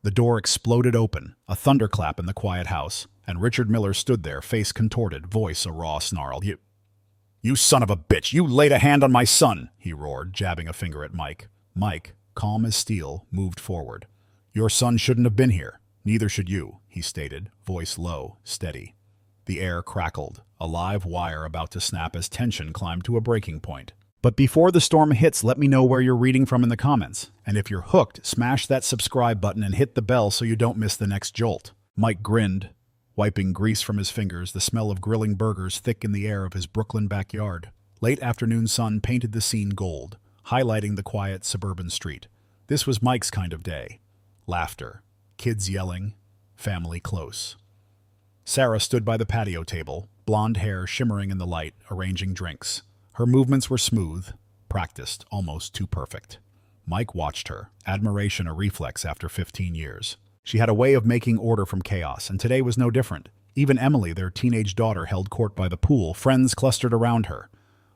The door exploded open, a thunderclap in the quiet house, and Richard Miller stood there, face contorted, voice a raw snarl. You son of a bitch! You laid a hand on my son! He roared, jabbing a finger at Mike. Mike, calm as steel, moved forward. Your son shouldn't have been here. Neither should you, he stated, voice low, steady. The air crackled, a live wire about to snap as tension climbed to a breaking point. But before the storm hits, let me know where you're reading from in the comments. And if you're hooked, smash that subscribe button and hit the bell so you don't miss the next jolt. Mike grinned, wiping grease from his fingers, the smell of grilling burgers thick in the air of his Brooklyn backyard. Late afternoon sun painted the scene gold, highlighting the quiet suburban street. This was Mike's kind of day. Laughter, kids yelling, family close. Sarah stood by the patio table, blonde hair shimmering in the light, arranging drinks. Her movements were smooth, practiced, almost too perfect. Mike watched her, admiration a reflex after 15 years. She had a way of making order from chaos, and today was no different. Even Emily, their teenage daughter, held court by the pool, friends clustered around her,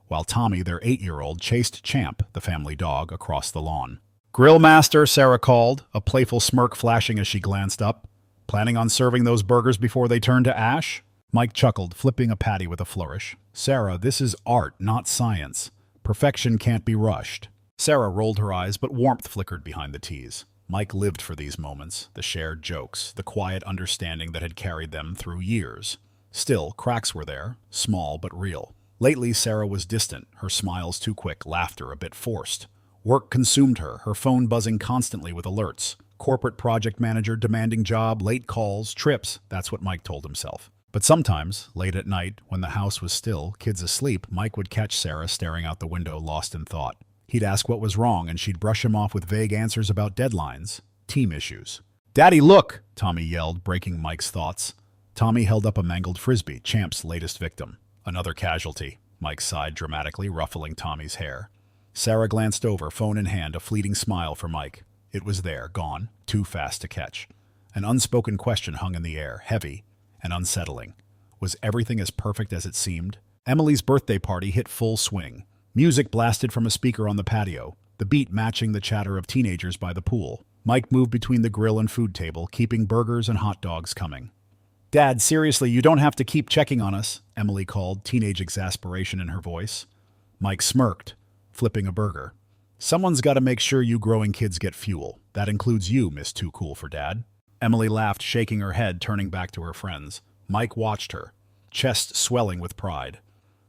while Tommy, their 8-year-old, chased Champ, the family dog, across the lawn. "Grill master," Sarah called, a playful smirk flashing as she glanced up. "Planning on serving those burgers before they turn to ash?" Mike chuckled, flipping a patty with a flourish. "Sarah, this is art, not science. Perfection can't be rushed." Sarah rolled her eyes, but warmth flickered behind the tease. Mike lived for these moments, the shared jokes, the quiet understanding that had carried them through years. Still, cracks were there, small but real. Lately, Sarah was distant, her smiles too quick, laughter a bit forced. Work consumed her, her phone buzzing constantly with alerts. Corporate project manager demanding job, late calls, trips, that's what Mike told himself. But sometimes, late at night, when the house was still, kids asleep, Mike would catch Sarah staring out the window, lost in thought. He'd ask what was wrong, and she'd brush him off with vague answers about deadlines, team issues. "Daddy, look!" Tommy yelled, breaking Mike's thoughts. Tommy held up a mangled frisbee, Champ's latest victim. "Another casualty," Mike sighed dramatically, ruffling Tommy's hair. Sarah glanced over, phone in hand, a fleeting smile for Mike. It was there, gone, too fast to catch. An unspoken question hung in the air, heavy and unsettling. Was everything as perfect as it seemed? Emily's birthday party hit full swing. Music blasted from a speaker on the patio, the beat matching the chatter of teenagers by the pool. Mike moved between the grill and food table, keeping burgers and hot dogs coming. "Dad, seriously, you don't have to keep checking on us," Emily called, teenage exasperation in her voice. Mike smirked, flipping a burger. "Someone's got to make sure you growing kids get fuel. That includes you, Miss Too Cool for Dad." Emily laughed, shaking her head, turning back to her friends. Mike watched her, chest swelling with pride.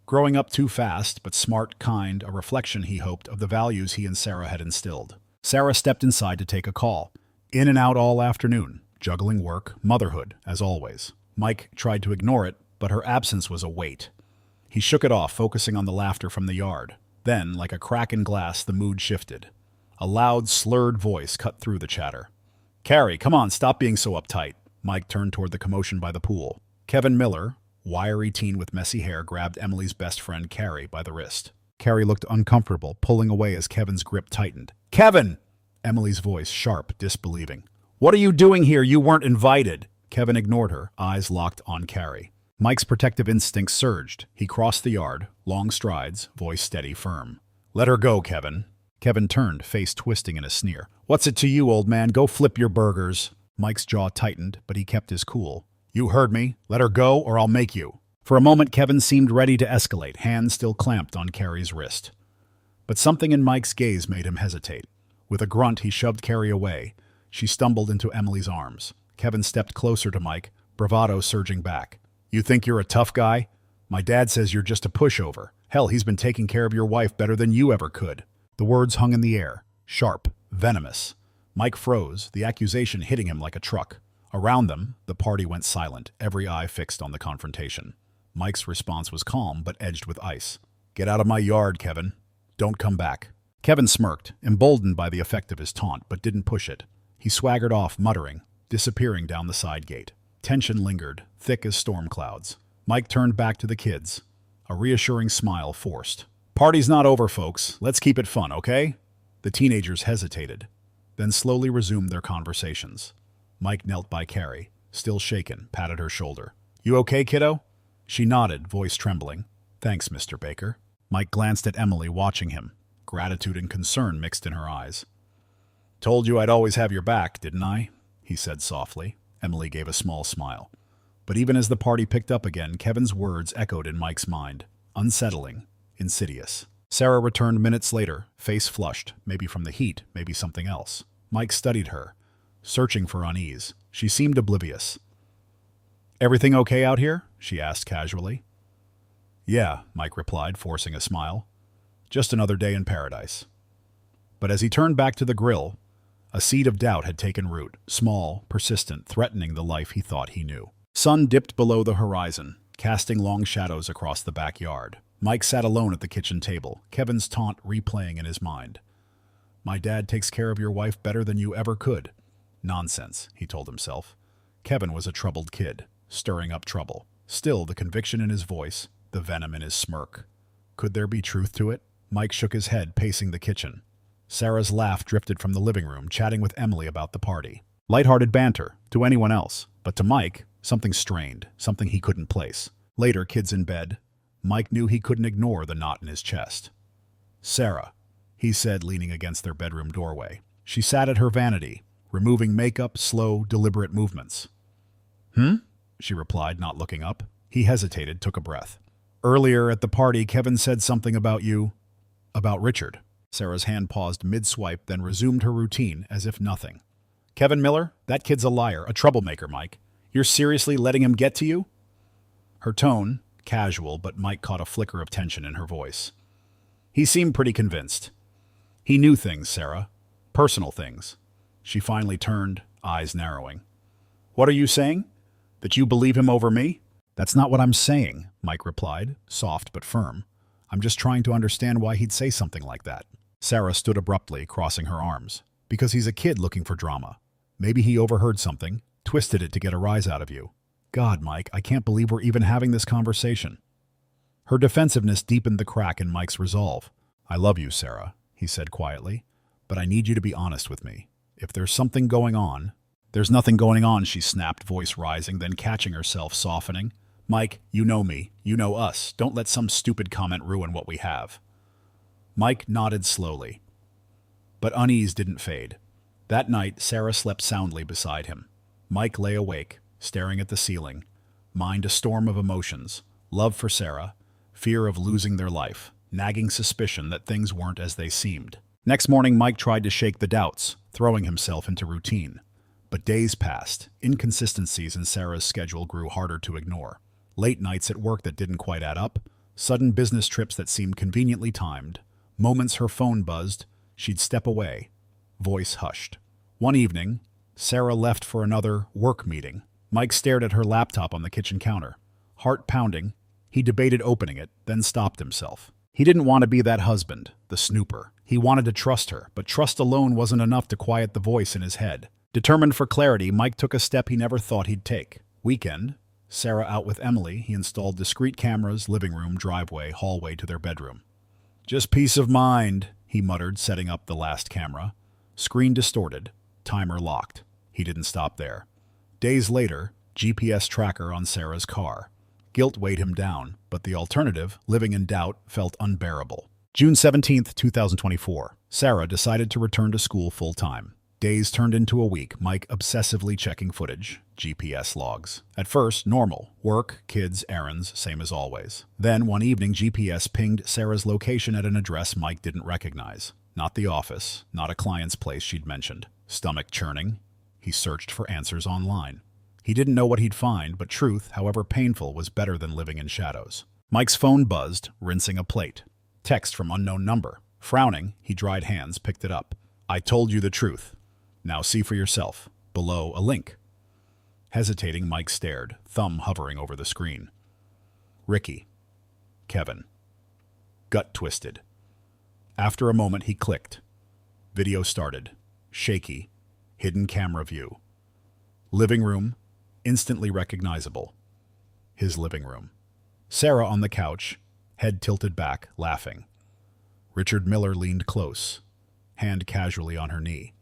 Growing up too fast, but smart, kind, a reflection, he hoped, of the values he and Sarah had instilled. Sarah stepped inside to take a call. In and out all afternoon, juggling work, motherhood, as always. Mike tried to ignore it, but her absence was a weight. He shook it off, focusing on the laughter from the yard. Then, like a crack in glass, the mood shifted. A loud, slurred voice cut through the chatter. "Carrie, come on, stop being so uptight." Mike turned toward the commotion by the pool. Kevin Miller, wiry teen with messy hair, grabbed Emily's best friend, Carrie, by the wrist. Carrie looked uncomfortable, pulling away as Kevin's grip tightened. "Kevin!" Emily's voice, sharp, disbelieving. "What are you doing here? You weren't invited." Kevin ignored her, eyes locked on Carrie. Mike's protective instincts surged. He crossed the yard, long strides, voice steady, firm. "Let her go, Kevin." Kevin turned, face twisting in a sneer. "What's it to you, old man? Go flip your burgers." Mike's jaw tightened, but he kept his cool. "You heard me. Let her go, or I'll make you." For a moment, Kevin seemed ready to escalate, hands still clamped on Carrie's wrist. But something in Mike's gaze made him hesitate. With a grunt, he shoved Carrie away. She stumbled into Emily's arms. Kevin stepped closer to Mike, bravado surging back. "You think you're a tough guy? My dad says you're just a pushover. Hell, he's been taking care of your wife better than you ever could." The words hung in the air, sharp, venomous. Mike froze, the accusation hitting him like a truck. Around them, the party went silent, every eye fixed on the confrontation. Mike's response was calm, but edged with ice. "Get out of my yard, Kevin. Don't come back." Kevin smirked, emboldened by the effect of his taunt, but didn't push it. He swaggered off, muttering, disappearing down the side gate. Tension lingered, thick as storm clouds. Mike turned back to the kids, a reassuring smile forced. "Party's not over, folks. Let's keep it fun, okay?" The teenagers hesitated, then slowly resumed their conversations. Mike knelt by Carrie, still shaken, patted her shoulder. "You okay, kiddo?" She nodded, voice trembling. "Thanks, Mr. Baker." Mike glanced at Emily, watching him, gratitude and concern mixed in her eyes. "Told you I'd always have your back, didn't I?" he said softly. Emily gave a small smile. But even as the party picked up again, Kevin's words echoed in Mike's mind. Unsettling, insidious. Sarah returned minutes later, face flushed, maybe from the heat, maybe something else. Mike studied her, searching for unease. She seemed oblivious. "Everything okay out here?" she asked casually. "Yeah," Mike replied, forcing a smile. "Just another day in paradise." But as he turned back to the grill, a seed of doubt had taken root, small, persistent, threatening the life he thought he knew. Sun dipped below the horizon, casting long shadows across the backyard. Mike sat alone at the kitchen table, Kevin's taunt replaying in his mind. "My dad takes care of your wife better than you ever could." Nonsense, he told himself. Kevin was a troubled kid, stirring up trouble. Still, the conviction in his voice, the venom in his smirk. Could there be truth to it? Mike shook his head, pacing the kitchen. Sarah's laugh drifted from the living room, chatting with Emily about the party. Light-hearted banter, to anyone else, but to Mike, something strained, something he couldn't place. Later, kids in bed, Mike knew he couldn't ignore the knot in his chest. "Sarah," he said, leaning against their bedroom doorway. She sat at her vanity, removing makeup, slow, deliberate movements. She replied, not looking up. He hesitated, took a breath. "Earlier at the party, Kevin said something about you. About Richard." Sarah's hand paused mid-swipe, then resumed her routine as if nothing. "Kevin Miller? That kid's a liar, a troublemaker, Mike. You're seriously letting him get to you?" Her tone, casual, but Mike caught a flicker of tension in her voice. He seemed pretty convinced. "He knew things, Sarah. Personal things." She finally turned, eyes narrowing. "What are you saying? That you believe him over me?" "That's not what I'm saying," Mike replied, soft but firm. "I'm just trying to understand why he'd say something like that." Sarah stood abruptly, crossing her arms. "Because he's a kid looking for drama. Maybe he overheard something, twisted it to get a rise out of you." "God, Mike, I can't believe we're even having this conversation." Her defensiveness deepened the crack in Mike's resolve. "I love you, Sarah," he said quietly, "but I need you to be honest with me. If there's something going on—" "There's nothing going on," she snapped, voice rising, then catching herself, softening. "Mike, you know me. You know us. Don't let some stupid comment ruin what we have." Mike nodded slowly. But unease didn't fade. That night, Sarah slept soundly beside him. Mike lay awake, staring at the ceiling, mind a storm of emotions, love for Sarah, fear of losing their life, nagging suspicion that things weren't as they seemed. Next morning, Mike tried to shake the doubts, throwing himself into routine. But days passed. Inconsistencies in Sarah's schedule grew harder to ignore. Late nights at work that didn't quite add up, sudden business trips that seemed conveniently timed, moments her phone buzzed, she'd step away, voice hushed. One evening, Sarah left for another work meeting. Mike stared at her laptop on the kitchen counter. Heart pounding, he debated opening it, then stopped himself. He didn't want to be that husband, the snooper. He wanted to trust her, but trust alone wasn't enough to quiet the voice in his head. Determined for clarity, Mike took a step he never thought he'd take. Weekend, Sarah out with Emily, he installed discrete cameras, living room, driveway, hallway to their bedroom. "Just peace of mind," he muttered, setting up the last camera. Screen distorted, timer locked. He didn't stop there. Days later, GPS tracker on Sarah's car. Guilt weighed him down, but the alternative, living in doubt, felt unbearable. June 17th, 2024. Sarah decided to return to school full-time. Days turned into a week, Mike obsessively checking footage, GPS logs. At first, normal. Work, kids, errands, same as always. Then, one evening, GPS pinged Sarah's location at an address Mike didn't recognize. Not the office, not a client's place she'd mentioned. Stomach churning, he searched for answers online. He didn't know what he'd find, but truth, however painful, was better than living in shadows. Mike's phone buzzed, rinsing a plate. Text from unknown number. Frowning, he dried hands, picked it up. "I told you the truth. Now see for yourself. Below, a link." Hesitating, Mike stared, thumb hovering over the screen. Ricky. Kevin. Gut twisted. After a moment, he clicked. Video started. Shaky. Hidden camera view. Living room. Instantly recognizable. His living room. Sarah on the couch, head tilted back, laughing. Richard Miller leaned close, hand casually on her knee.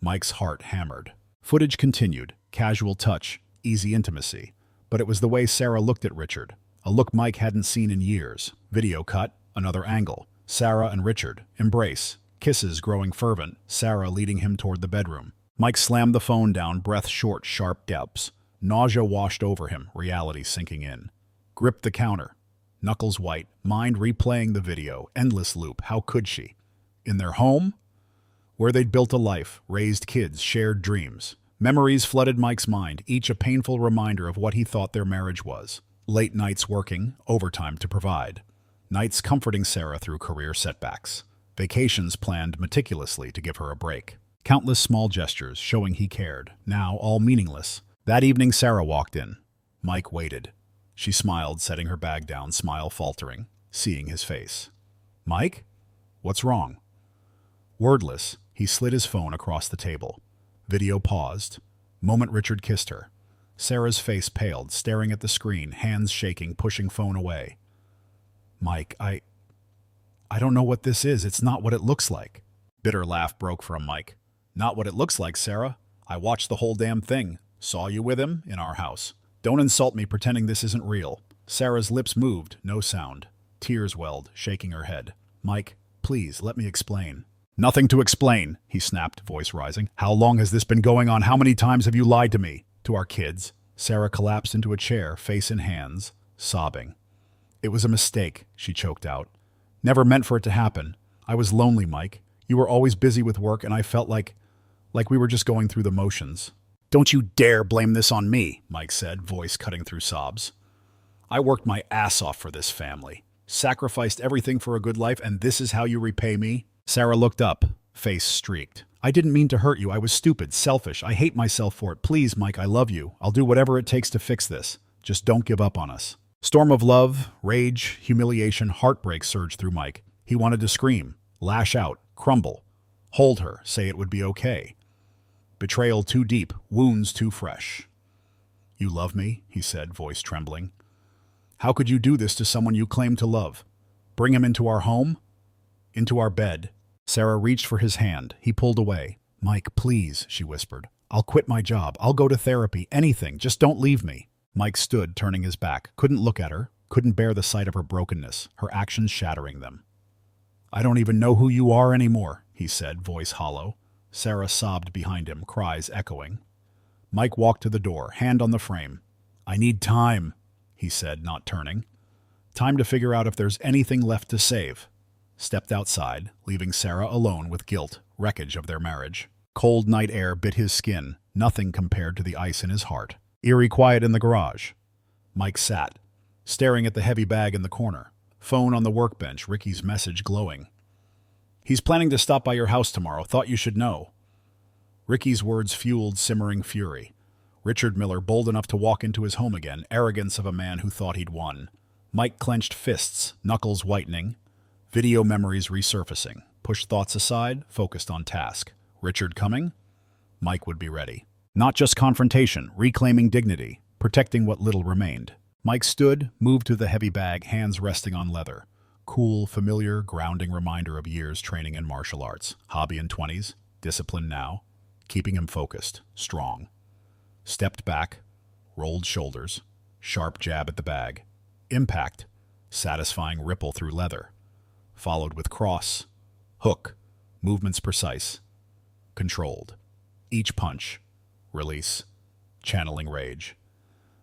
Mike's heart hammered. Footage continued, casual touch, easy intimacy. But it was the way Sarah looked at Richard, a look Mike hadn't seen in years. Video cut, another angle. Sarah and Richard, embrace, kisses growing fervent, Sarah leading him toward the bedroom. Mike slammed the phone down, breath short, sharp depths. Nausea washed over him, reality sinking in. Gripped the counter. Knuckles white, mind replaying the video, endless loop. How could she? In their home? Where they'd built a life, raised kids, shared dreams. Memories flooded Mike's mind, each a painful reminder of what he thought their marriage was. Late nights working, overtime to provide. Nights comforting Sarah through career setbacks. Vacations planned meticulously to give her a break. Countless small gestures showing he cared, now all meaningless. That evening Sarah walked in. Mike waited. She smiled, setting her bag down, smile faltering, seeing his face. "Mike? What's wrong?" Wordless, he slid his phone across the table. Video paused. Moment Richard kissed her. Sarah's face paled, staring at the screen, hands shaking, pushing phone away. "Mike, I don't know what this is. It's not what it looks like." Bitter laugh broke from Mike. "Not what it looks like, Sarah. I watched the whole damn thing. Saw you with him in our house. Don't insult me pretending this isn't real." Sarah's lips moved, no sound. Tears welled, shaking her head. "Mike, please, let me explain." "Nothing to explain," he snapped, voice rising. "How long has this been going on? How many times have you lied to me? To our kids?" Sarah collapsed into a chair, face in hands, sobbing. "It was a mistake," she choked out. "Never meant for it to happen. I was lonely, Mike. You were always busy with work, and I felt like we were just going through the motions." "Don't you dare blame this on me," Mike said, voice cutting through sobs. "I worked my ass off for this family. Sacrificed everything for a good life, and this is how you repay me?" Sarah looked up, face streaked. "I didn't mean to hurt you. I was stupid, selfish. I hate myself for it. Please, Mike, I love you. I'll do whatever it takes to fix this. Just don't give up on us." Storm of love, rage, humiliation, heartbreak surged through Mike. He wanted to scream, lash out, crumble, hold her, say it would be okay. Betrayal too deep, wounds too fresh. "You love me," he said, voice trembling. "How could you do this to someone you claim to love? Bring him into our home? Into our bed?" Sarah reached for his hand. He pulled away. "Mike, please," she whispered. "I'll quit my job. I'll go to therapy. Anything. Just don't leave me." Mike stood, turning his back. Couldn't look at her. Couldn't bear the sight of her brokenness, her actions shattering them. "I don't even know who you are anymore," he said, voice hollow. Sarah sobbed behind him, cries echoing. Mike walked to the door, hand on the frame. "I need time," he said, not turning. "Time to figure out if there's anything left to save." Stepped outside, leaving Sarah alone with guilt, wreckage of their marriage. Cold night air bit his skin, nothing compared to the ice in his heart. Eerie quiet in the garage. Mike sat, staring at the heavy bag in the corner. Phone on the workbench, Ricky's message glowing. "He's planning to stop by your house tomorrow. Thought you should know." Ricky's words fueled simmering fury. Richard Miller bold enough to walk into his home again, arrogance of a man who thought he'd won. Mike clenched fists, knuckles whitening. Video memories resurfacing. Pushed thoughts aside, focused on task. Richard coming? Mike would be ready. Not just confrontation, reclaiming dignity, protecting what little remained. Mike stood, moved to the heavy bag, hands resting on leather. Cool, familiar, grounding reminder of years training in martial arts. Hobby in 20s, discipline now, keeping him focused, strong. Stepped back, rolled shoulders, sharp jab at the bag. Impact, satisfying ripple through leather. Followed with cross, hook, movements precise, controlled. Each punch, release, channeling rage.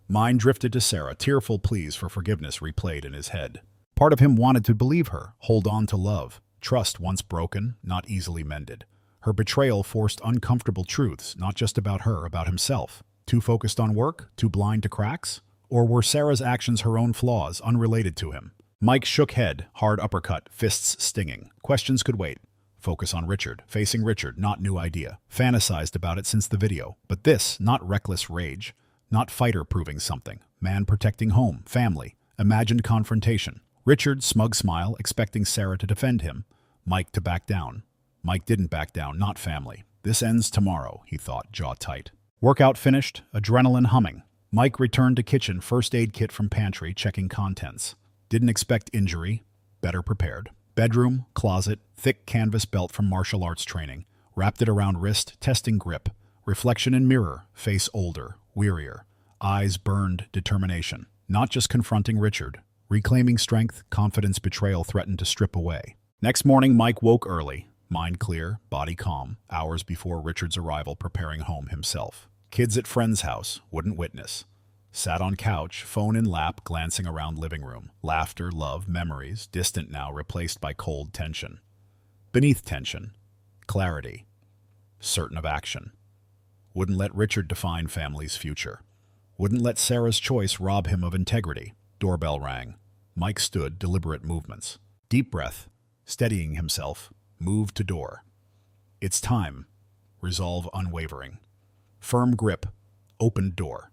Mind drifted to Sarah, tearful pleas for forgiveness replayed in his head. Part of him wanted to believe her, hold on to love. Trust once broken, not easily mended. Her betrayal forced uncomfortable truths, not just about her, about himself. Too focused on work? Too blind to cracks? Or were Sarah's actions her own flaws, unrelated to him? Mike shook head, hard uppercut, fists stinging. Questions could wait. Focus on Richard. Facing Richard, not new idea. Fantasized about it since the video. But this, not reckless rage. Not fighter proving something. Man protecting home, family. Imagined confrontation. Richard, smug smile, expecting Sarah to defend him. Mike to back down. Mike didn't back down, not family. This ends tomorrow, he thought, jaw tight. Workout finished, adrenaline humming. Mike returned to kitchen, first aid kit from pantry, checking contents. Didn't expect injury, better prepared. Bedroom, closet, thick canvas belt from martial arts training. Wrapped it around wrist, testing grip. Reflection in mirror, face older, wearier. Eyes burned, determination. Not just confronting Richard. Reclaiming strength, confidence betrayal threatened to strip away. Next morning, Mike woke early. Mind clear, body calm, hours before Richard's arrival preparing home himself. Kids at friend's house, wouldn't witness. Sat on couch, phone in lap, glancing around living room. Laughter, love, memories, distant now, replaced by cold tension. Beneath tension, clarity. Certain of action. Wouldn't let Richard define family's future. Wouldn't let Sarah's choice rob him of integrity. Doorbell rang. Mike stood, deliberate movements. Deep breath, steadying himself, moved to door. It's time. Resolve unwavering. Firm grip, opened door.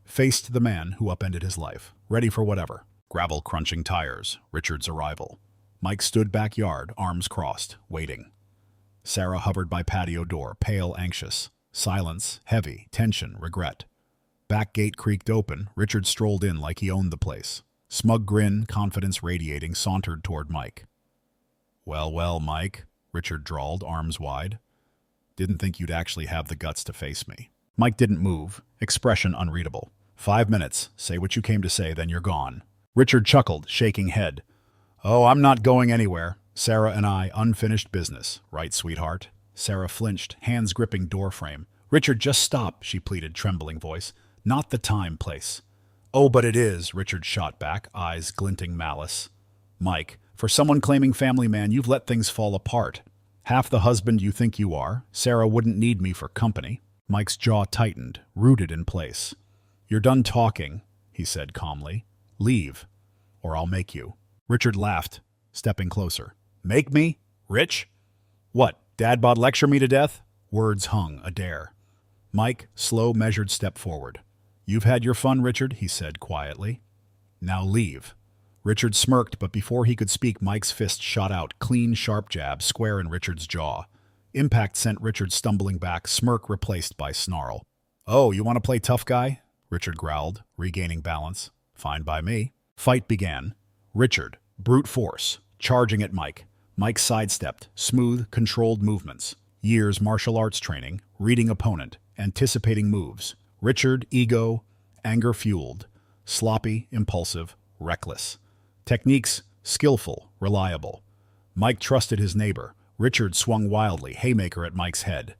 Faced the man who upended his life, ready for whatever. Gravel crunching tires, Richard's arrival. Mike stood backyard, arms crossed, waiting. Sarah hovered by patio door, pale, anxious. Silence, heavy, tension, regret. Back gate creaked open, Richard strolled in like he owned the place. Smug grin, confidence radiating, sauntered toward Mike. Well, well, Mike, Richard drawled, arms wide. Didn't think you'd actually have the guts to face me. Mike didn't move, expression unreadable. 5 minutes, say what you came to say, then you're gone. Richard chuckled, shaking head. Oh, I'm not going anywhere. Sarah and I, unfinished business, right, sweetheart? Sarah flinched, hands gripping doorframe. Richard, just stop, she pleaded, trembling voice. Not the time, place. Oh, but it is, Richard shot back, eyes glinting malice. Mike, for someone claiming family man, you've let things fall apart. Half the husband you think you are, Sarah wouldn't need me for company. Mike's jaw tightened, rooted in place. You're done talking, he said calmly. Leave, or I'll make you. Richard laughed, stepping closer. Make me? Rich? What, Dad bod lecture me to death? Words hung, a dare. Mike, slow, measured step forward. You've had your fun, Richard, he said quietly. Now leave. Richard smirked, but before he could speak, Mike's fist shot out, clean, sharp jab, square in Richard's jaw. Impact sent Richard stumbling back, smirk replaced by snarl. Oh, you want to play tough guy? Richard growled, regaining balance. Fine by me. Fight began. Richard, brute force, charging at Mike. Mike sidestepped, smooth, controlled movements. Years martial arts training, reading opponent, anticipating moves. Richard, ego, anger-fueled, sloppy, impulsive, reckless. Techniques, skillful, reliable. Mike trusted his neighbor. Richard swung wildly, haymaker at Mike's head.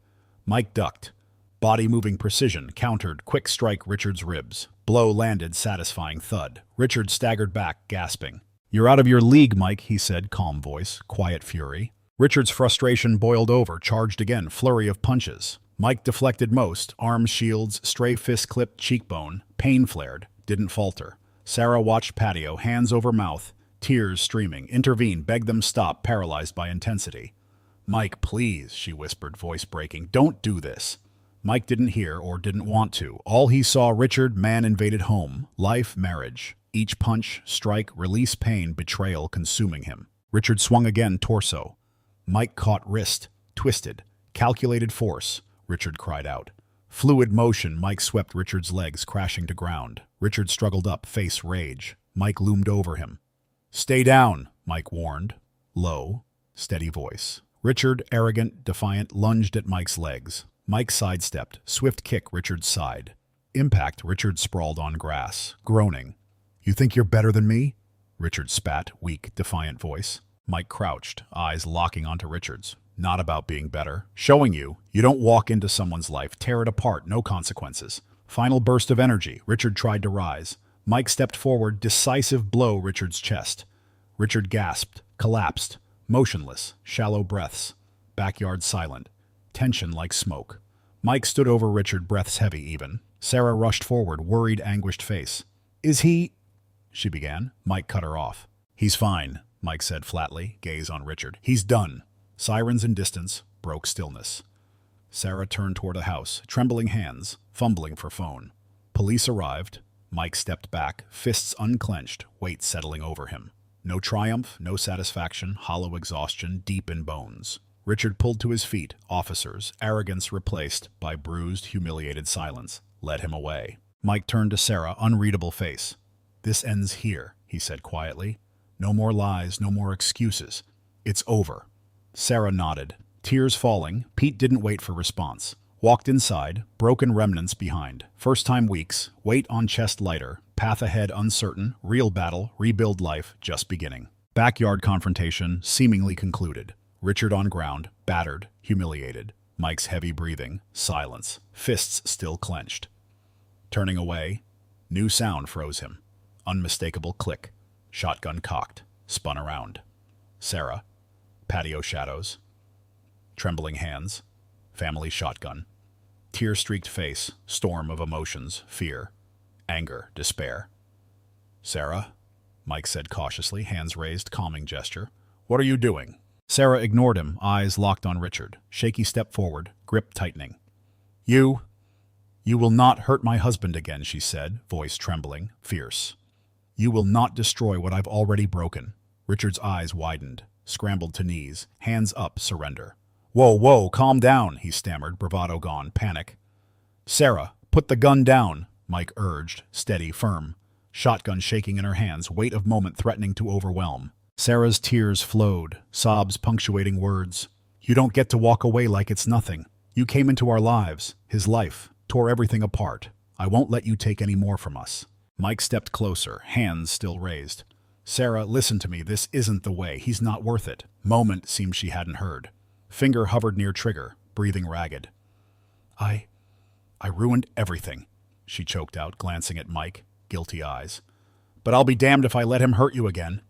Mike ducked. Body-moving precision, countered, quick strike Richard's ribs. Blow landed, satisfying thud. Richard staggered back, gasping. You're out of your league, Mike, he said, calm voice, quiet fury. Richard's frustration boiled over, charged again, flurry of punches. Mike deflected most, arms shields, stray fist clipped cheekbone, pain flared, didn't falter. Sarah watched patio, hands over mouth, tears streaming, intervened, begged them stop, paralyzed by intensity. Mike, please, she whispered, voice breaking, don't do this. Mike didn't hear or didn't want to. All he saw, Richard, man invaded home, life, marriage. Each punch, strike, release pain, betrayal consuming him. Richard swung again, torso. Mike caught wrist, twisted, calculated force. Richard cried out. Fluid motion, Mike swept Richard's legs, crashing to ground. Richard struggled up, face rage. Mike loomed over him. Stay down, Mike warned. Low, steady voice. Richard, arrogant, defiant, lunged at Mike's legs. Mike sidestepped, swift kick Richard's side. Impact, Richard sprawled on grass, groaning. You think you're better than me? Richard spat, weak, defiant voice. Mike crouched, eyes locking onto Richard's. Not about being better. Showing you don't walk into someone's life, tear it apart, no consequences. Final burst of energy. Richard tried to rise. Mike stepped forward, decisive blow Richard's chest. Richard gasped, collapsed, motionless, shallow breaths. Backyard silent. Tension like smoke. Mike stood over Richard, breaths heavy even. Sarah rushed forward, worried, anguished face. Is he... she began. Mike cut her off. He's fine, Mike said flatly, gaze on Richard. He's done. Sirens in distance broke stillness. Sarah turned toward a house, trembling hands, fumbling for phone. Police arrived. Mike stepped back, fists unclenched, weight settling over him. No triumph, no satisfaction, hollow exhaustion, deep in bones. Richard pulled to his feet. Officers, arrogance replaced by bruised, humiliated silence, led him away. Mike turned to Sarah, unreadable face. This ends here, he said quietly. No more lies, no more excuses. It's over. Sarah nodded. Tears falling, Pete didn't wait for response. Walked inside, broken remnants behind. First time weeks, weight on chest lighter, path ahead uncertain, real battle, rebuild life, just beginning. Backyard confrontation seemingly concluded. Richard on ground, battered, humiliated. Mike's heavy breathing, silence, fists still clenched. Turning away, new sound froze him. Unmistakable click. Shotgun cocked, spun around. Sarah, patio shadows, trembling hands, family shotgun. Tear-streaked face, storm of emotions, fear, anger, despair. Sarah, Mike said cautiously, hands raised, calming gesture. What are you doing? Sarah ignored him, eyes locked on Richard. Shaky step forward, grip tightening. You will not hurt my husband again, she said, voice trembling, fierce. You will not destroy what I've already broken. Richard's eyes widened, scrambled to knees, hands up, surrender. Whoa, calm down, he stammered, bravado gone, panic. Sarah, put the gun down, Mike urged, steady, firm. Shotgun shaking in her hands, weight of moment threatening to overwhelm. Sarah's tears flowed, sobs punctuating words. You don't get to walk away like it's nothing. You came into our lives, his life, tore everything apart. I won't let you take any more from us. Mike stepped closer, hands still raised. Sarah, listen to me, this isn't the way, he's not worth it. Moment seemed she hadn't heard. Finger hovered near trigger, breathing ragged. I ruined everything, she choked out, glancing at Mike, guilty eyes. But I'll be damned if I let him hurt you again.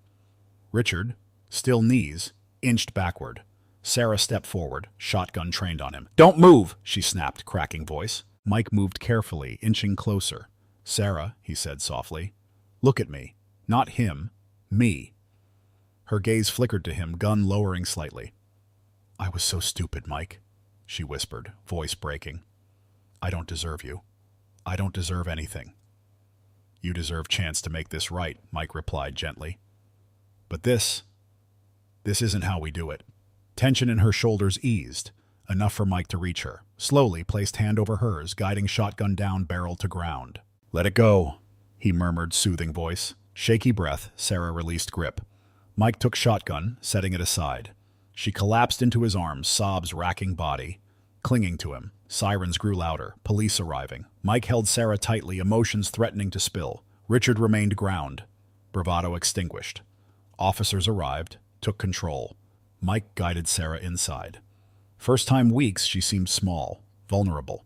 Richard, still knees, inched backward. Sarah stepped forward, shotgun trained on him. Don't move, she snapped, cracking voice. Mike moved carefully, inching closer. Sarah, he said softly, look at me. Not him, me. Her gaze flickered to him, gun lowering slightly. I was so stupid, Mike, she whispered, voice breaking. I don't deserve you. I don't deserve anything. You deserve chance to make this right, Mike replied gently. But this isn't how we do it. Tension in her shoulders eased, enough for Mike to reach her. Slowly placed hand over hers, guiding shotgun down barrel to ground. Let it go, he murmured, soothing voice. Shaky breath, Sarah released grip. Mike took shotgun, setting it aside. She collapsed into his arms, sobs racking body. Clinging to him, sirens grew louder, police arriving. Mike held Sarah tightly, emotions threatening to spill. Richard remained ground, bravado extinguished. Officers arrived, took control. Mike guided Sarah inside. First time weeks, she seemed small, vulnerable.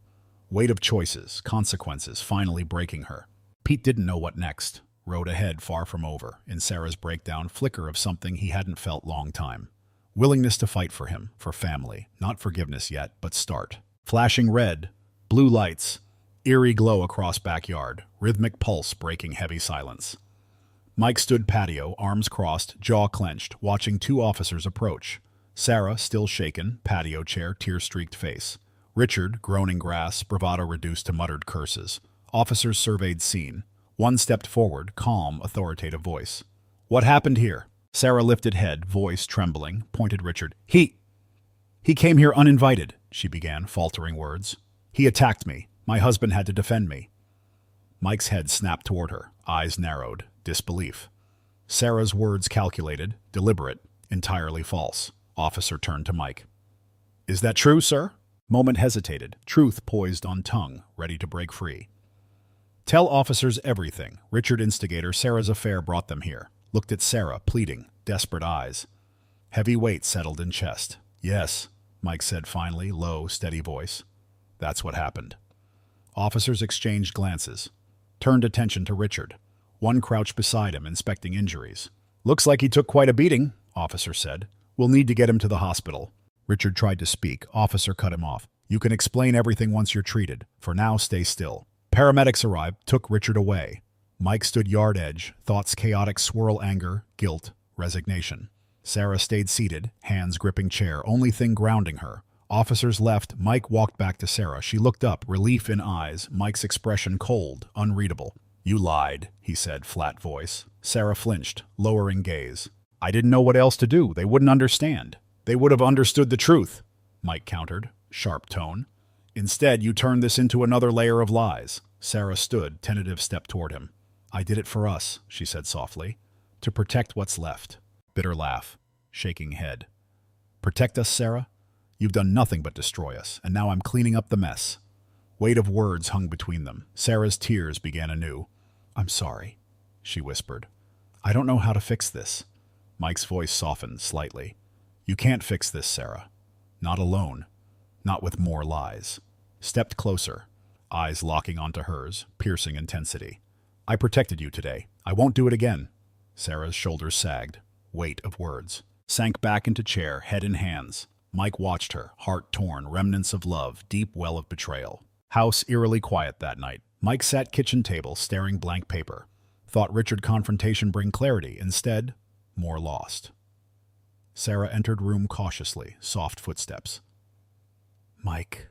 Weight of choices, consequences, finally breaking her. Pete didn't know what next. Road ahead, far from over. In Sarah's breakdown, flicker of something he hadn't felt long time. Willingness to fight for him, for family. Not forgiveness yet, but start. Flashing red, blue lights, eerie glow across backyard, rhythmic pulse breaking heavy silence. Mike stood patio, arms crossed, jaw clenched, watching two officers approach. Sarah, still shaken, patio chair, tear-streaked face. Richard, groaning grass, bravado reduced to muttered curses. Officers surveyed scene. One stepped forward, calm, authoritative voice. What happened here? Sarah lifted head, voice trembling, pointed Richard. He came here uninvited, she began, faltering words. He attacked me. My husband had to defend me. Mike's head snapped toward her, eyes narrowed, disbelief. Sarah's words calculated, deliberate, entirely false. Officer turned to Mike. Is that true, sir? Moment hesitated, truth poised on tongue, ready to break free. Tell officers everything. Richard, instigator, Sarah's affair brought them here. Looked at Sarah, pleading, desperate eyes. Heavy weight settled in chest. Yes, Mike said finally, low, steady voice. That's what happened. Officers exchanged glances. Turned attention to Richard. One crouched beside him, inspecting injuries. Looks like he took quite a beating, officer said. We'll need to get him to the hospital. Richard tried to speak. Officer cut him off. You can explain everything once you're treated. For now, stay still. Paramedics arrived, took Richard away. Mike stood yard edge, thoughts chaotic swirl, anger, guilt, resignation. Sarah stayed seated, hands gripping chair, only thing grounding her. Officers left, Mike walked back to Sarah. She looked up, relief in eyes, Mike's expression cold, unreadable. You lied, he said, flat voice. Sarah flinched, lowering gaze. I didn't know what else to do. They wouldn't understand. They would have understood the truth, Mike countered, sharp tone. Instead, you turned this into another layer of lies. Sarah stood, tentative step toward him. I did it for us, she said softly. To protect what's left. Bitter laugh, shaking head. Protect us, Sarah? You've done nothing but destroy us, and now I'm cleaning up the mess. Weight of words hung between them. Sarah's tears began anew. I'm sorry, she whispered. I don't know how to fix this. Mike's voice softened slightly. You can't fix this, Sarah. Not alone. Not with more lies. Stepped closer, eyes locking onto hers, piercing intensity. I protected you today. I won't do it again. Sarah's shoulders sagged. Weight of words. Sank back into chair, head in hands. Mike watched her, heart torn, remnants of love, deep well of betrayal. House eerily quiet that night. Mike sat kitchen table, staring blank paper. Thought Richard confrontation bring clarity. Instead, more lost. Sarah entered room cautiously, soft footsteps. Mike,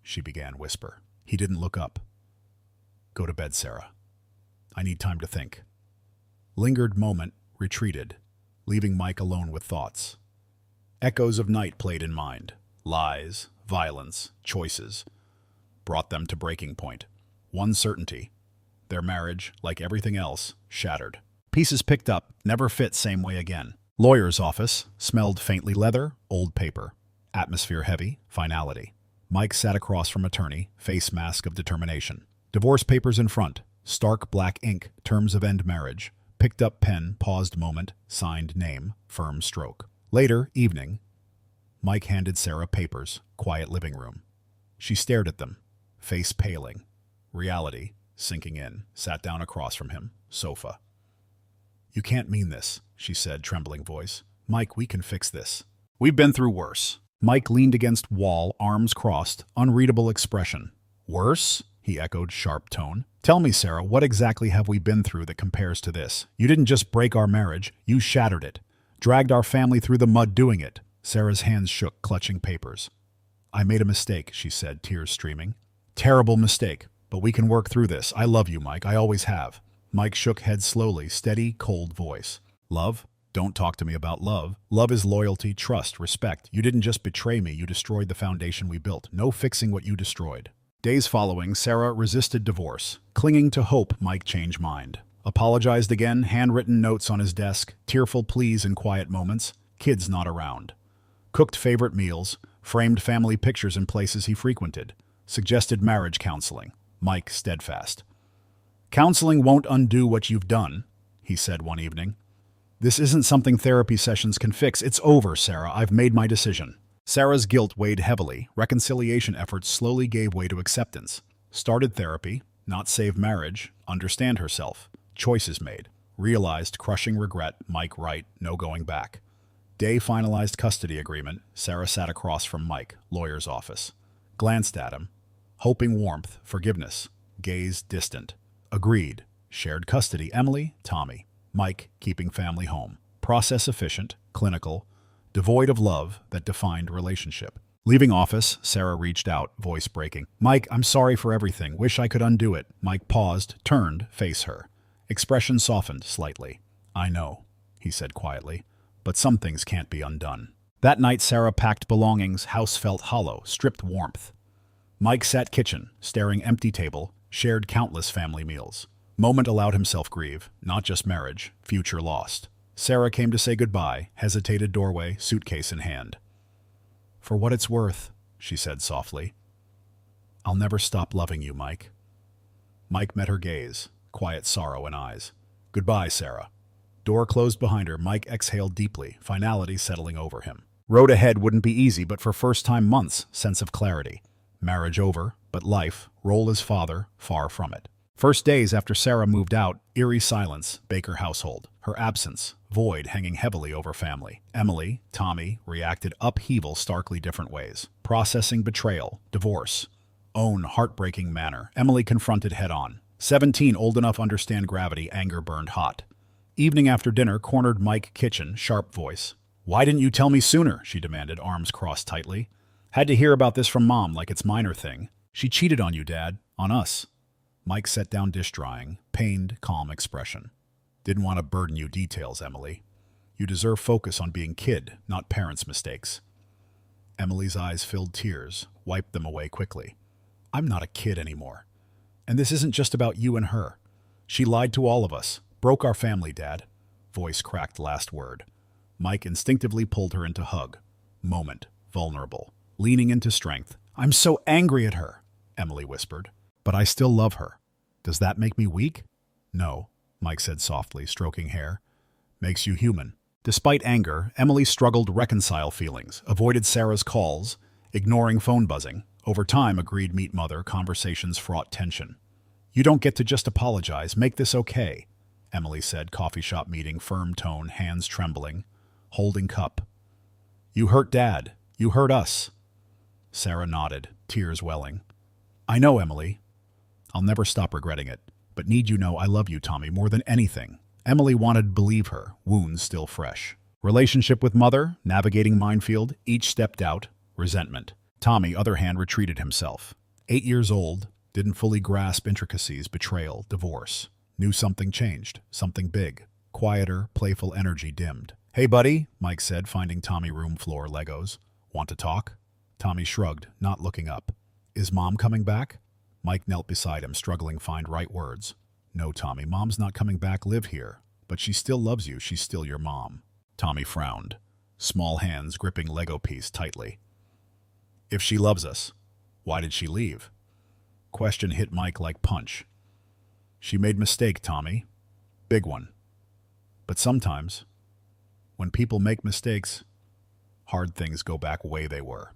she began whisper. He didn't look up. Go to bed, Sarah. I need time to think. Lingered moment, retreated, leaving Mike alone with thoughts. Echoes of night played in mind. Lies, violence, choices. Brought them to breaking point. One certainty. Their marriage, like everything else, shattered. Pieces picked up, never fit same way again. Lawyer's office, smelled faintly leather, old paper. Atmosphere heavy, finality. Mike sat across from attorney, face mask of determination. Divorce papers in front, stark black ink, terms of end marriage. Picked up pen, paused moment, signed name, firm stroke. Later, evening, Mike handed Sarah papers, quiet living room. She stared at them, face paling. Reality, sinking in, sat down across from him, sofa. You can't mean this, she said, trembling voice. Mike, we can fix this. We've been through worse. Mike leaned against wall, arms crossed, unreadable expression. Worse? He echoed, sharp tone. Tell me, Sarah, what exactly have we been through that compares to this? You didn't just break our marriage, you shattered it. Dragged our family through the mud doing it. Sarah's hands shook, clutching papers. I made a mistake, she said, tears streaming. Terrible mistake, but we can work through this. I love you, Mike, I always have. Mike shook head slowly, steady, cold voice. Love? Don't talk to me about love. Love is loyalty, trust, respect. You didn't just betray me, you destroyed the foundation we built. No fixing what you destroyed. Days following, Sarah resisted divorce, clinging to hope Mike change mind. Apologized again, handwritten notes on his desk, tearful pleas in quiet moments, kids not around. Cooked favorite meals, framed family pictures in places he frequented. Suggested marriage counseling. Mike steadfast. Counseling won't undo what you've done, he said one evening. This isn't something therapy sessions can fix. It's over, Sarah. I've made my decision. Sarah's guilt weighed heavily. Reconciliation efforts slowly gave way to acceptance. Started therapy, not save marriage, understand herself. Choices made. Realized crushing regret, Mike right, no going back. Day finalized custody agreement. Sarah sat across from Mike, lawyer's office. Glanced at him. Hoping warmth, forgiveness. Gaze distant. Agreed. Shared custody, Emily, Tommy. Mike keeping family home. Process efficient, clinical, devoid of love that defined relationship. Leaving office, Sarah reached out, voice breaking. Mike, I'm sorry for everything. Wish I could undo it. Mike paused, turned, face her. Expression softened slightly. I know, he said quietly, but some things can't be undone. That night, Sarah packed belongings. House felt hollow, stripped warmth. Mike sat kitchen, staring empty table, shared countless family meals. Moment allowed himself grieve, not just marriage, future lost. Sarah came to say goodbye, hesitated doorway, suitcase in hand. For what it's worth, she said softly. I'll never stop loving you, Mike. Mike met her gaze, quiet sorrow in eyes. Goodbye, Sarah. Door closed behind her, Mike exhaled deeply, finality settling over him. Road ahead wouldn't be easy, but for first time months, sense of clarity. Marriage over, but life, role as father, far from it. First days after Sarah moved out, eerie silence, Baker household. Her absence, void hanging heavily over family. Emily, Tommy, reacted upheaval starkly different ways. Processing betrayal, divorce. Own heartbreaking manner. Emily confronted head-on. 17, old enough understand gravity, anger burned hot. Evening after dinner, cornered Mike kitchen, sharp voice. Why didn't you tell me sooner? She demanded, arms crossed tightly. Had to hear about this from Mom like it's minor thing. She cheated on you, Dad. On us. Mike set down dish drying, pained, calm expression. Didn't want to burden you details, Emily. You deserve focus on being kid, not parents' mistakes. Emily's eyes filled tears, wiped them away quickly. I'm not a kid anymore. And this isn't just about you and her. She lied to all of us, broke our family, Dad. Voice cracked last word. Mike instinctively pulled her into hug. Moment, vulnerable, leaning into strength. I'm so angry at her, Emily whispered. But I still love her. Does that make me weak? No, Mike said softly, stroking hair. Makes you human. Despite anger, Emily struggled to reconcile feelings, avoided Sarah's calls, ignoring phone buzzing. Over time, agreed meet mother, conversations fraught tension. You don't get to just apologize, make this okay, Emily said, coffee shop meeting, firm tone, hands trembling, holding cup. You hurt Dad. You hurt us. Sarah nodded, tears welling. I know, Emily. I'll never stop regretting it, but need you know I love you, Tommy, more than anything. Emily wanted to believe her, wounds still fresh. Relationship with mother, navigating minefield, each stepped out, resentment. Tommy, other hand, retreated himself. 8 years old, didn't fully grasp intricacies, betrayal, divorce. Knew something changed, something big. Quieter, playful energy dimmed. Hey, buddy, Mike said, finding Tommy room floor Legos. Want to talk? Tommy shrugged, not looking up. Is Mom coming back? Mike knelt beside him, struggling to find right words. No, Tommy, Mom's not coming back, live here. But she still loves you, she's still your mom. Tommy frowned, small hands gripping Lego piece tightly. If she loves us, why did she leave? Question hit Mike like punch. She made mistake, Tommy. Big one. But sometimes, when people make mistakes, hard things go back way they were.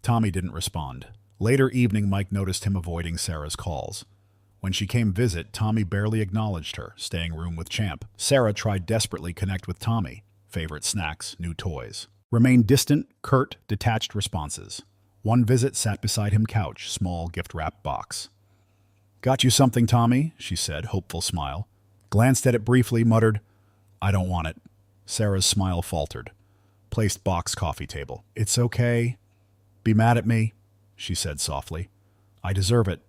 Tommy didn't respond. Later evening, Mike noticed him avoiding Sarah's calls. When she came visit, Tommy barely acknowledged her, staying room with Champ. Sarah tried desperately connect with Tommy. Favorite snacks, new toys. Remained distant, curt, detached responses. One visit sat beside him couch, small gift-wrapped box. Got you something, Tommy, she said, hopeful smile. Glanced at it briefly, muttered, I don't want it. Sarah's smile faltered. Placed box coffee table. It's okay. Be mad at me, she said softly. I deserve it.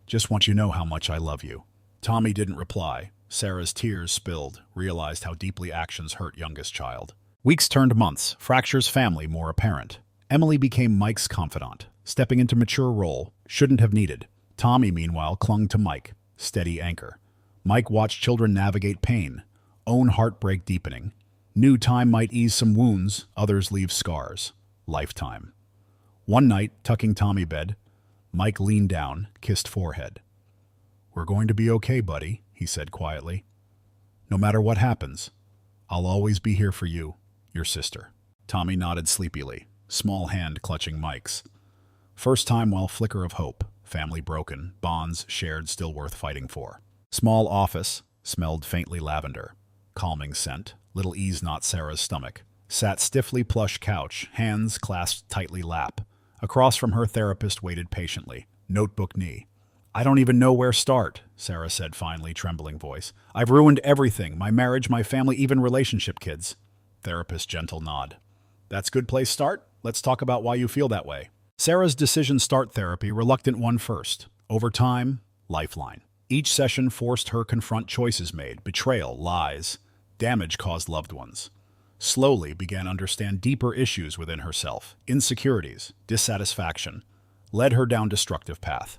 Just want you to know how much I love you. Tommy didn't reply. Sarah's tears spilled, realized how deeply actions hurt youngest child. Weeks turned months, fractures family more apparent. Emily became Mike's confidant, stepping into mature role, shouldn't have needed. Tommy, meanwhile, clung to Mike, steady anchor. Mike watched children navigate pain, own heartbreak deepening. Knew time might ease some wounds, others leave scars. Lifetime. One night, tucking Tommy bed, Mike leaned down, kissed forehead. We're going to be okay, buddy, he said quietly. No matter what happens, I'll always be here for you, your sister. Tommy nodded sleepily, small hand clutching Mike's. First time while flicker of hope, family broken, bonds shared still worth fighting for. Small office, smelled faintly lavender. Calming scent, little ease not Sarah's stomach. Sat stiffly plush couch, hands clasped tightly lap. Across from her, therapist waited patiently, notebook knee. I don't even know where start, Sarah said finally, trembling voice. I've ruined everything, my marriage, my family, even relationship kids. Therapist gentle nod. That's good place start? Let's talk about why you feel that way. Sarah's decision start therapy, reluctant one first. Over time, lifeline. Each session forced her confront choices made, betrayal, lies, damage caused loved ones. Slowly began understand deeper issues within herself, insecurities, dissatisfaction, led her down destructive path.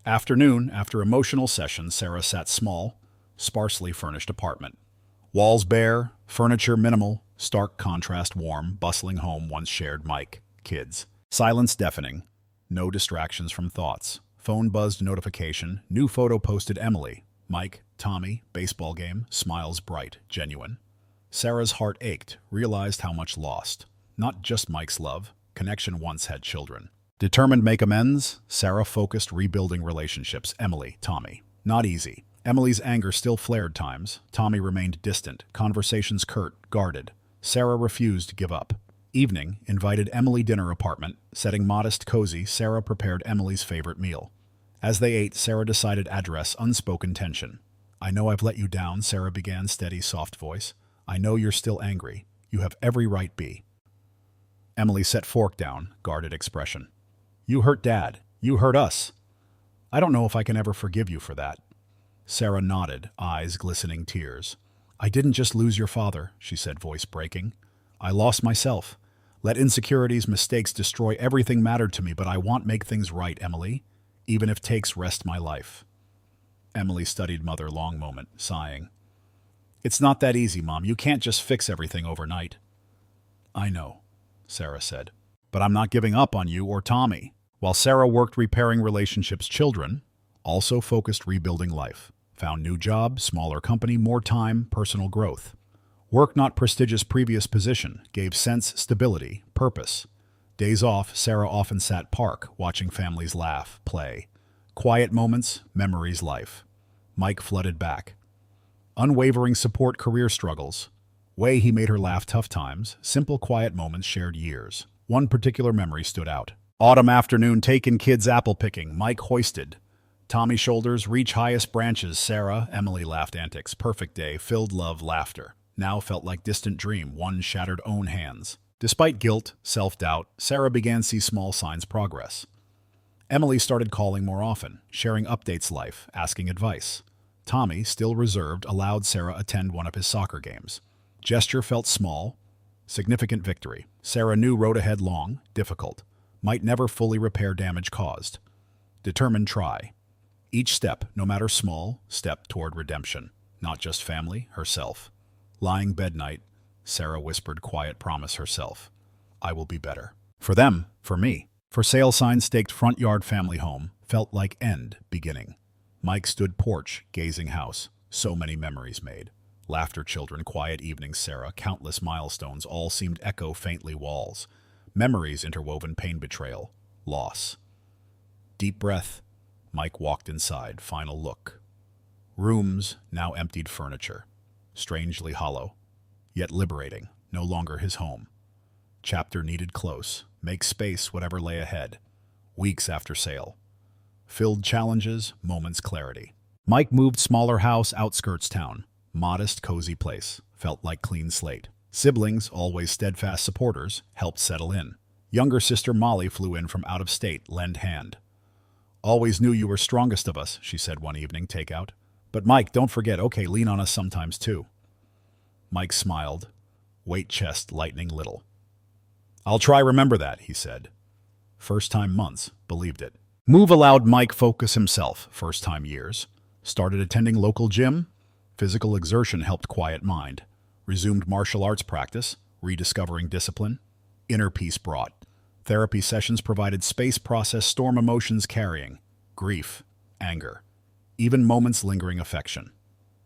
Afternoon, after emotional session, Sarah sat small, sparsely furnished apartment. Walls bare, furniture minimal, stark contrast warm, bustling home once shared Mike, kids. Silence deafening, no distractions from thoughts. Phone buzzed notification, new photo posted Emily. Mike, Tommy, baseball game, smiles bright, genuine. Sarah's heart ached, realized how much lost. Not just Mike's love, connection once had children. Determined to make amends, Sarah focused rebuilding relationships. Emily, Tommy. Not easy. Emily's anger still flared times. Tommy remained distant, conversations curt, guarded. Sarah refused to give up. Evening, invited Emily dinner apartment. Setting modest, cozy, Sarah prepared Emily's favorite meal. As they ate, Sarah decided address unspoken tension. I know I've let you down, Sarah began, steady, soft voice. I know you're still angry. You have every right be. Emily set fork down, guarded expression. You hurt Dad. You hurt us. I don't know if I can ever forgive you for that. Sarah nodded, eyes glistening tears. I didn't just lose your father, she said, voice breaking. I lost myself. Let insecurities, mistakes destroy everything mattered to me, but I want make things right, Emily, even if takes rest my life. Emily studied mother long moment, sighing. It's not that easy, Mom. You can't just fix everything overnight. I know, Sarah said, but I'm not giving up on you or Tommy. While Sarah worked repairing relationships, children also focused rebuilding life. Found new job, smaller company, more time, personal growth. Work not prestigious previous position, gave sense stability, purpose. Days off, Sarah often sat park, watching families laugh, play. Quiet moments, memories life. Mike flooded back. Unwavering support career struggles. Way he made her laugh tough times, simple quiet moments shared years. One particular memory stood out. Autumn afternoon taken kids apple picking, Mike hoisted. Tommy shoulders reach highest branches, Sarah, Emily laughed antics. Perfect day, filled love, laughter. Now felt like distant dream, one shattered own hands. Despite guilt, self-doubt, Sarah began to see small signs progress. Emily started calling more often, sharing updates life, asking advice. Tommy, still reserved, allowed Sarah attend one of his soccer games. Gesture felt small, significant victory. Sarah knew road ahead long, difficult, might never fully repair damage caused. Determined try. Each step, no matter small, step toward redemption. Not just family, herself. Lying bed night, Sarah whispered quiet promise herself. I will be better. For them, for me. For sale sign staked front yard family home, felt like end, beginning. Mike stood porch, gazing house. So many memories made. Laughter children, quiet evenings Sarah, countless milestones, all seemed echo faintly walls. Memories interwoven pain betrayal, loss. Deep breath, Mike walked inside, final look. Rooms, now emptied furniture. Strangely hollow, yet liberating, no longer his home. Chapter needed close, make space whatever lay ahead. Weeks after sale. Filled challenges, moments clarity. Mike moved smaller house, outskirts town. Modest, cozy place, felt like clean slate. Siblings, always steadfast supporters, helped settle in. Younger sister Molly flew in from out of state, lend hand. Always knew you were strongest of us, she said one evening, takeout. But Mike, don't forget, okay, lean on us sometimes too. Mike smiled, weight chest lightening little. I'll try remember that, he said. First time months, believed it. Move allowed Mike focus himself, first time years. Started attending local gym. Physical exertion helped quiet mind. Resumed martial arts practice, rediscovering discipline. Inner peace brought. Therapy sessions provided space process storm emotions carrying. Grief, anger. Even moments lingering affection.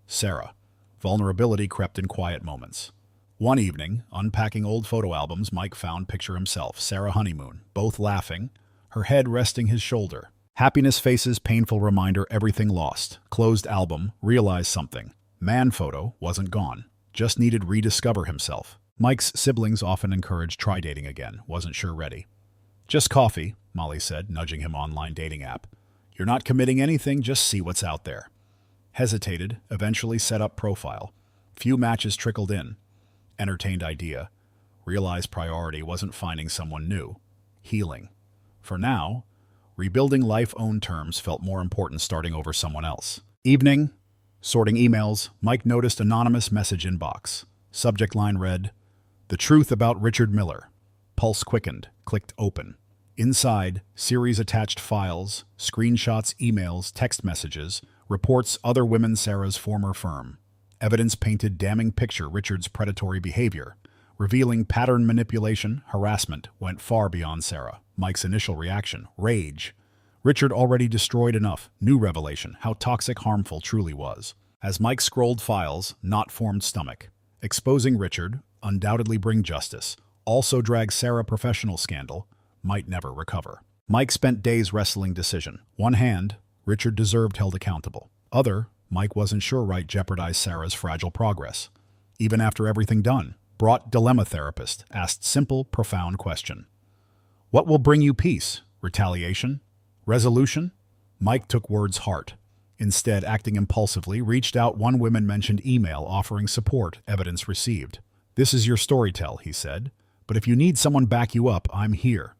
Sarah. Vulnerability crept in quiet moments. One evening, unpacking old photo albums, Mike found picture himself, Sarah honeymoon, both laughing, her head resting his shoulder. Happiness faces, painful reminder, everything lost. Closed album, realized something. Man photo wasn't gone, just needed rediscover himself. Mike's siblings often encouraged try dating again, wasn't sure ready. Just coffee, Molly said, nudging him online dating app. You're not committing anything, just see what's out there. Hesitated, eventually set up profile. Few matches trickled in. Entertained idea. Realized priority wasn't finding someone new. Healing. For now, rebuilding life own terms felt more important starting over someone else. Evening. Sorting emails, Mike noticed anonymous message inbox. Subject line read, The truth about Richard Miller. Pulse quickened, clicked open. Inside, series attached files, screenshots, emails, text messages, reports other women Sarah's former firm. Evidence painted damning picture Richard's predatory behavior, revealing pattern manipulation, harassment, went far beyond Sarah. Mike's initial reaction, rage. Richard already destroyed enough. New revelation, how toxic, harmful truly was. As Mike scrolled files, knot formed stomach. Exposing Richard, undoubtedly bring justice. Also drag Sarah professional scandal, might never recover. Mike spent days wrestling decision. One hand, Richard deserved held accountable. Other, Mike wasn't sure right jeopardized Sarah's fragile progress. Even after everything done, brought dilemma therapist, asked simple, profound question. What will bring you peace? Retaliation? Resolution? Mike took words heart. Instead, acting impulsively, reached out. One woman mentioned email offering support, evidence received. This is your storytell, he said. But if you need someone back you up, I'm here.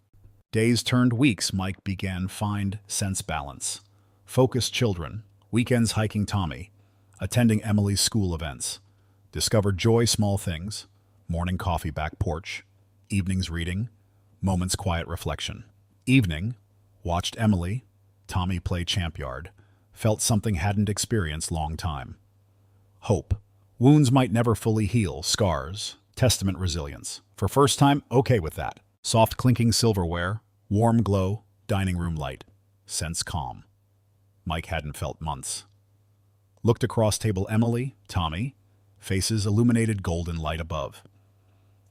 Days turned weeks, Mike began find sense balance. Focused children, weekends hiking Tommy, attending Emily's school events. Discovered joy small things, morning coffee back porch, evenings reading, moments quiet reflection. Evening, watched Emily, Tommy play champ yard, felt something hadn't experienced long time. Hope. Wounds might never fully heal, scars, testament resilience. For first time, okay with that. Soft clinking silverware, warm glow, dining room light. Sense calm. Mike hadn't felt months. Looked across table Emily, Tommy, faces illuminated golden light above.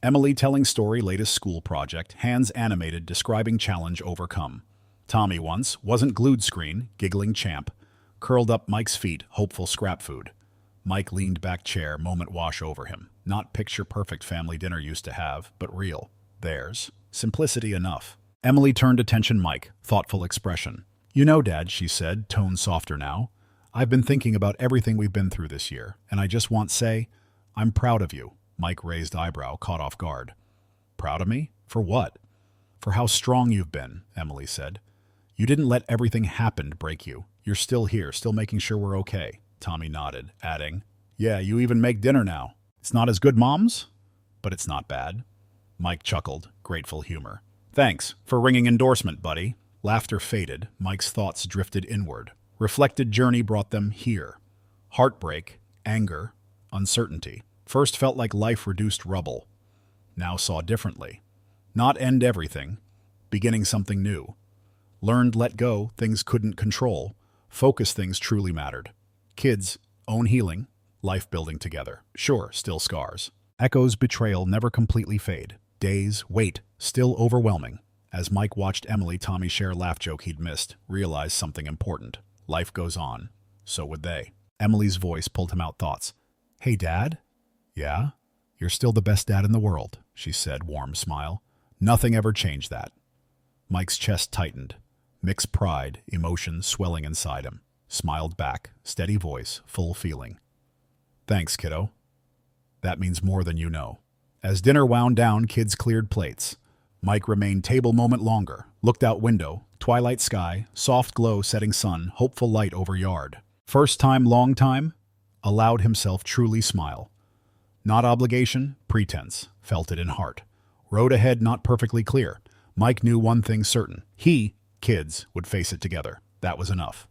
Emily telling story latest school project, hands animated describing challenge overcome. Tommy once, wasn't glued screen, giggling champ, curled up Mike's feet, hopeful scrap food. Mike leaned back chair, moment wash over him. Not picture-perfect family dinner used to have, but real. Theirs. Simplicity enough. Emily turned attention Mike, thoughtful expression. You know, Dad, she said, tone softer now. I've been thinking about everything we've been through this year, and I just want to say, I'm proud of you. Mike raised eyebrow, caught off guard. Proud of me? For what? For how strong you've been, Emily said. You didn't let everything happen break you. You're still here, still making sure we're okay. Tommy nodded, adding, Yeah, you even make dinner now. It's not as good, Mom's? But it's not bad. Mike chuckled, grateful humor. Thanks for ringing endorsement, buddy. Laughter faded, Mike's thoughts drifted inward. Reflected journey brought them here. Heartbreak, anger, uncertainty. First felt like life reduced rubble. Now saw differently. Not end everything, beginning something new. Learned let go things couldn't control. Focus things truly mattered. Kids, own healing, life building together. Sure, still scars. Echoes betrayal never completely fade. Days, wait, still overwhelming. As Mike watched Emily Tommy share laugh joke he'd missed, realized something important. Life goes on. So would they. Emily's voice pulled him out thoughts. Hey, Dad? Yeah? You're still the best dad in the world, she said, warm smile. Nothing ever changed that. Mike's chest tightened. Mixed pride, emotion swelling inside him. Smiled back, steady voice, full feeling. Thanks, kiddo. That means more than you know. As dinner wound down, kids cleared plates. Mike remained table moment longer, looked out window, twilight sky, soft glow setting sun, hopeful light over yard. First time, long time, allowed himself truly smile. Not obligation, pretense, felt it in heart. Road ahead not perfectly clear. Mike knew one thing certain. He, kids, would face it together. That was enough.